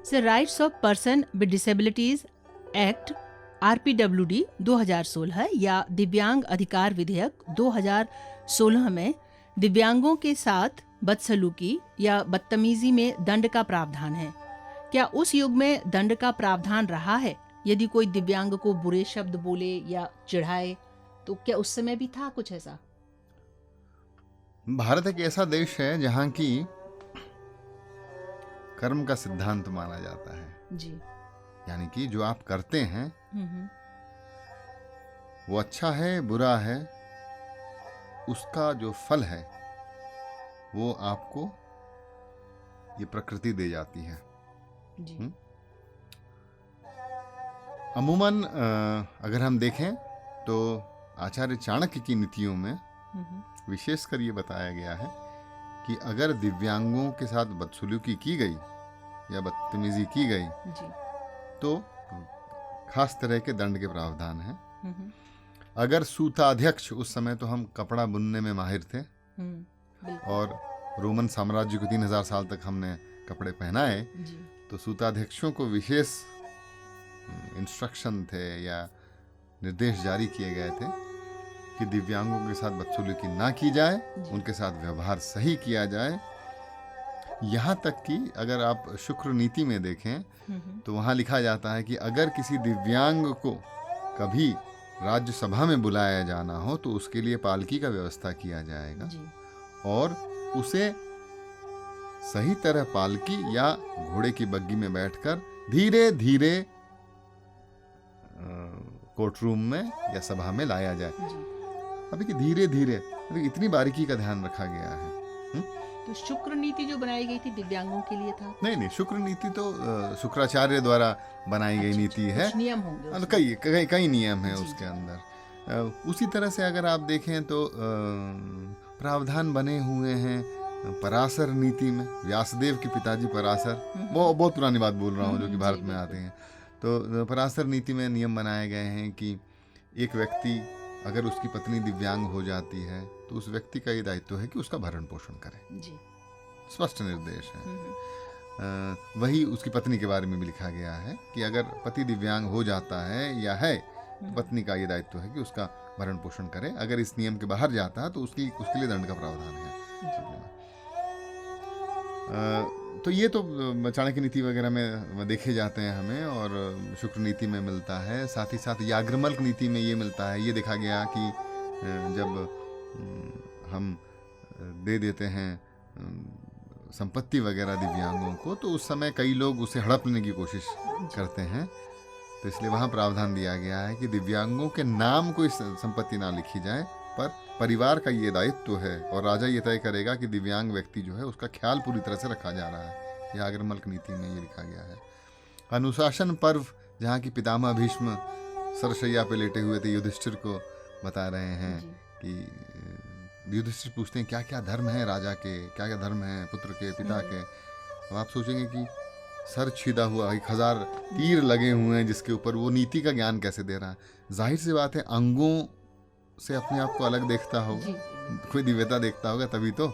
से rights of person with disabilities act RPWD 2016 या दिव्यांग अधिकार विधेयक 2016 में दिव्यांगों के साथ बदसलूकी या बदतमीजी में दंड का प्रावधान है। क्या उस युग में दंड का प्रावधान रहा है? यदि कोई दिव्यांग को बुरे शब्द बोले या चिढ़ाए तो क्या उस समय भी था कुछ ऐसा? भारत एक ऐसा देश है जहाँ की कर्म का सिद्धांत माना जाता है जी। यानी कि जो आप करते हैं हम्म। वो अच्छा है बुरा है, उसका जो फल है वो आपको ये प्रकृति दे जाती है। जी। अमूमन अगर हम देखें तो आचार्य चाणक्य की नीतियों में विशेषकर ये बताया गया है कि अगर दिव्यांगों के साथ बदसलूकी की गई या बदतमीजी की गई जी। तो खास तरह के दंड के प्रावधान हैं। अगर सूताध्यक्ष, उस समय तो हम कपड़ा बुनने में माहिर थे और रोमन साम्राज्य को 3000 साल तक हमने कपड़े पहनाए, तो सूताध्यक्षों को विशेष इंस्ट्रक्शन थे या निर्देश जारी किए गए थे कि दिव्यांगों के साथ बदसलूकी ना की जाए, उनके साथ व्यवहार सही किया जाए। यहाँ तक कि अगर आप शुक्र नीति में देखें तो वहाँ लिखा जाता है कि अगर किसी दिव्यांग को कभी राज्यसभा में बुलाया जाना हो तो उसके लिए पालकी का व्यवस्था किया जाएगा और उसे सही तरह पालकी या घोड़े की बग्गी में बैठकर धीरे धीरे कोर्ट रूम में या सभा में लाया जाए। अभी कि धीरे धीरे, अभी इतनी बारीकी का ध्यान रखा गया है। तो शुक्र नीति जो बनाई गई थी दिव्यांगों के लिए था? नहीं, शुक्र नीति तो शुक्राचार्य द्वारा बनाई गई नीति है। कुछ नियम होंगे, कई नियम है उसके अंदर। उसी तरह से अगर आप देखें तो प्रावधान बने हुए हैं पराशर नीति में। व्यासदेव के पिताजी पराशर, बहुत पुरानी बात बोल रहा हूँ जो कि भारत में आते हैं। तो पराशर नीति में नियम बनाए गए हैं कि एक व्यक्ति अगर उसकी पत्नी दिव्यांग हो जाती है तो उस व्यक्ति का ये दायित्व है कि उसका भरण पोषण करे। स्पष्ट निर्देश है। वही उसकी पत्नी के बारे में भी लिखा गया है कि अगर पति दिव्यांग हो जाता है या है तो पत्नी का ये दायित्व है कि उसका भरण पोषण करे। अगर इस नियम के बाहर जाता है तो उसके लिए दंड का प्रावधान है। तो ये तो चाणक्य नीति वगैरह में देखे जाते हैं हमें, और शुक्र नीति में मिलता है। साथ ही साथ याग्रमल्क नीति में ये मिलता है। ये देखा गया कि जब हम दे देते हैं संपत्ति वगैरह दिव्यांगों को तो उस समय कई लोग उसे हड़प लेने की कोशिश करते हैं, तो इसलिए वहाँ प्रावधान दिया गया है कि दिव्यांगों के नाम कोई संपत्ति ना लिखी जाए, पर परिवार का ये दायित्व है और राजा ये तय करेगा कि दिव्यांग व्यक्ति जो है उसका ख्याल पूरी तरह से रखा जा रहा है। याग्रमल्क नीति में ये लिखा गया है। अनुशासन पर्व, जहाँ की पितामह भीष्म सरशैया पे लेटे हुए थे, युधिष्ठिर को बता रहे हैं कि युधिष्ठिर पूछते हैं क्या क्या धर्म है राजा के, क्या क्या धर्म है पुत्र के, पिता के। अब आप सोचेंगे कि सर छिदा हुआ 1000 तीर लगे हुए हैं जिसके ऊपर, वो नीति का ज्ञान कैसे दे रहा है? जाहिर सी बात है अंगों से अपने आप को अलग देखता होगा, कोई दिव्यता देखता होगा, तभी तो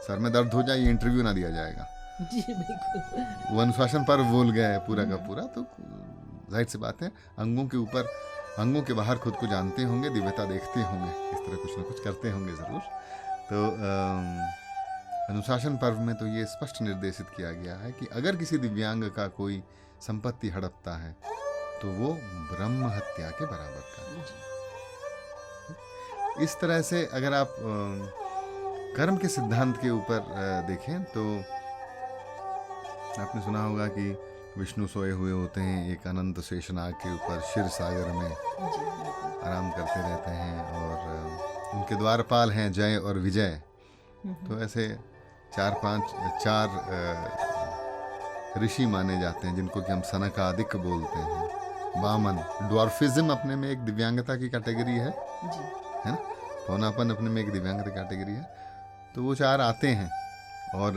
सर में दर्द हो जाए ये इंटरव्यू ना दिया जाएगा। जी बिल्कुल। वो अनुशासन पर बोल गया है पूरा का पूरा, तो जाहिर सी बात है अंगों के ऊपर, अंगों के बाहर खुद को जानते होंगे, दिव्यता देखते होंगे, इस तरह कुछ ना कुछ करते होंगे ज़रूर। तो अनुशासन पर्व में तो ये स्पष्ट निर्देशित किया गया है कि अगर किसी दिव्यांग का कोई संपत्ति हड़पता है तो वो ब्रह्म हत्या के बराबर का। इस तरह से अगर आप कर्म के सिद्धांत के ऊपर देखें तो आपने सुना होगा कि विष्णु सोए हुए होते हैं एक अनंत शेषनाग के ऊपर, क्षीर सागर में आराम करते रहते हैं, और उनके द्वारपाल हैं जय और विजय। तो ऐसे 4 ऋषि माने जाते हैं जिनको कि हम सनकादिक बोलते हैं। वामन, ड्वार्फिज्म अपने में एक दिव्यांगता की कैटेगरी है ना, पौनापन अपने में एक दिव्यांगता कैटेगरी है। तो वो 4 आते हैं और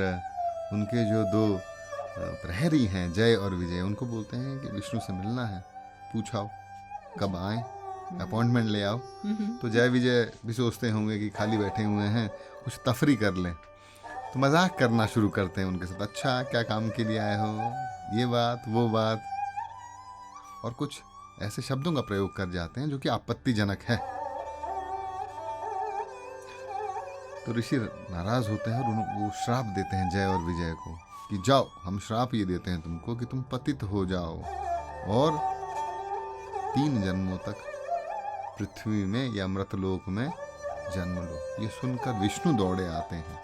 उनके जो 2 प्रहरी हैं जय और विजय, उनको बोलते हैं कि विष्णु से मिलना है, पूछाओ कब आए, अपॉइंटमेंट ले आओ। तो जय विजय भी सोचते होंगे कि खाली बैठे हुए हैं, कुछ तफरी कर लें, तो मजाक करना शुरू करते हैं उनके साथ। अच्छा क्या काम के लिए आए हो, ये बात वो बात, और कुछ ऐसे शब्दों का प्रयोग कर जाते हैं जो कि आपत्तिजनक है। तो ऋषि नाराज होते हैं और वो श्राप देते हैं जय और विजय को कि जाओ, हम श्राप ये देते हैं तुमको कि तुम पतित हो जाओ और 3 जन्मों तक पृथ्वी में या मृतलोक में जन्म लो। ये सुनकर विष्णु दौड़े आते हैं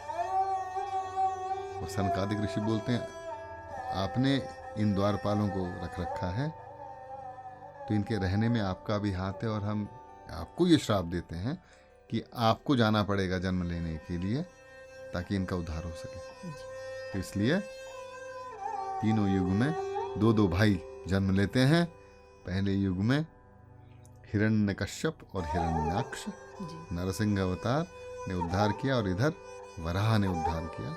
और सनकादिक ऋषि बोलते हैं, आपने इन द्वारपालों को रख रखा है तो इनके रहने में आपका भी हाथ है, और हम आपको ये श्राप देते हैं कि आपको जाना पड़ेगा जन्म लेने के लिए ताकि इनका उद्धार हो सके। तो इसलिए तीनों युग में 2-2 भाई जन्म लेते हैं। पहले युग में हिरण्यकश्यप और हिरण्याक्ष, नरसिंह अवतार ने उद्धार किया, और इधर वराह ने उद्धार किया।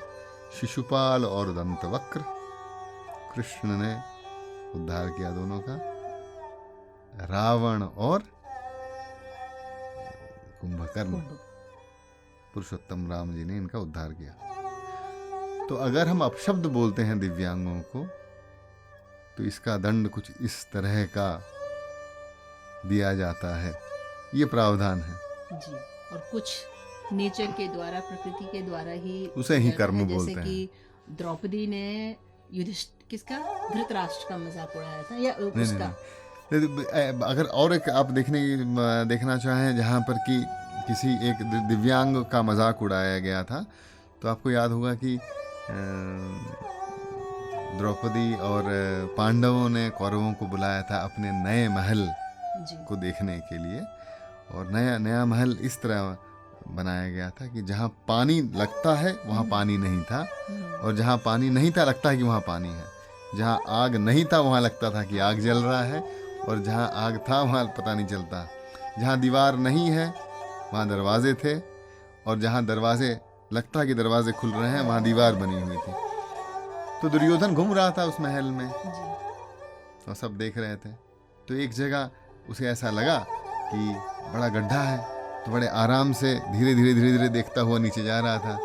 शिशुपाल और दंतवक्र, कृष्ण ने उद्धार किया दोनों का। रावण और कुंभकर्ण, पुरुषोत्तम राम जी ने इनका उद्धार किया। तो अगर हम अपशब्द बोलते हैं दिव्यांगों को तो इसका दंड कुछ इस तरह का दिया जाता है। ये प्रावधान है जी। और कुछ नेचर के द्वारा, प्रकृति के द्वारा ही उसे ही कर्म बोलते जैसे हैं। कि द्रौपदी ने किसका, धृतराष्ट्र का मजाक उड़ाया था या नहीं, उसका। अगर और एक आप देखना चाहें जहाँ पर कि किसी एक दिव्यांग का मजाक उड़ाया गया था, तो आपको याद होगा कि द्रौपदी और पांडवों ने कौरवों को बुलाया था अपने नए महल को देखने के लिए, और नया महल इस तरह बनाया गया था कि जहाँ पानी लगता है वहाँ पानी नहीं था, और जहाँ पानी नहीं था लगता है कि वहाँ पानी है। जहाँ आग नहीं था वहाँ लगता था कि आग जल रहा है, और जहाँ आग था वहाँ पता नहीं चलता। जहाँ दीवार नहीं है वहाँ दरवाजे थे, और जहाँ दरवाजे लगता है कि दरवाजे खुल रहे हैं वहाँ दीवार बनी हुई थी। तो दुर्योधन घूम रहा था उस महल में और सब देख रहे थे। तो एक जगह उसे ऐसा लगा कि बड़ा गड्ढा है, तो बड़े आराम से धीरे धीरे देखता हुआ नीचे जा रहा था।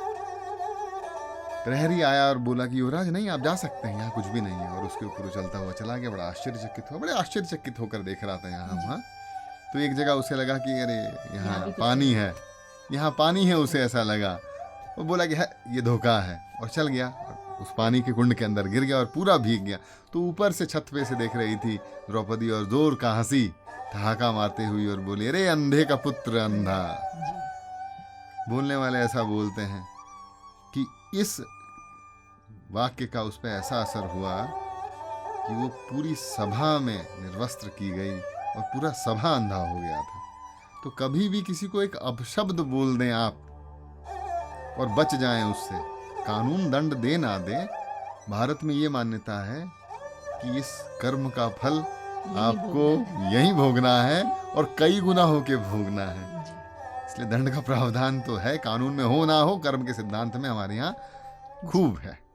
प्रहरी आया और बोला कि युवराज नहीं, आप जा सकते हैं, यहाँ कुछ भी नहीं है। और उसके ऊपर चलता हुआ चला गया। बड़ा आश्चर्यचकित होकर देख रहा था यहाँ वहाँ। तो एक जगह उसे लगा कि अरे यहाँ पानी है, यहाँ पानी है। उसे ऐसा लगा, वो बोला कि है ये धोखा है, और चल गया। उस पानी के कुंड के अंदर गिर गया और पूरा भीग गया। तो ऊपर से छत पे से देख रही थी द्रौपदी, और जोर का हंसी ठहाका मारते हुई और बोली, अरे अंधे का पुत्र अंधा। बोलने वाले ऐसा बोलते हैं कि इस वाक्य का उस पर ऐसा असर हुआ कि वो पूरी सभा में निर्वस्त्र की गई और पूरा सभा अंधा हो गया था। तो कभी भी किसी को एक अपशब्द बोल दें आप और बच जाएं उससे, कानून दंड दे ना दे, भारत में ये मान्यता है कि इस कर्म का फल आपको यहीं भोगना है, और कई गुना होके भोगना है। इसलिए दंड का प्रावधान तो है, कानून में हो ना हो, कर्म के सिद्धांत में हमारे यहाँ खूब है।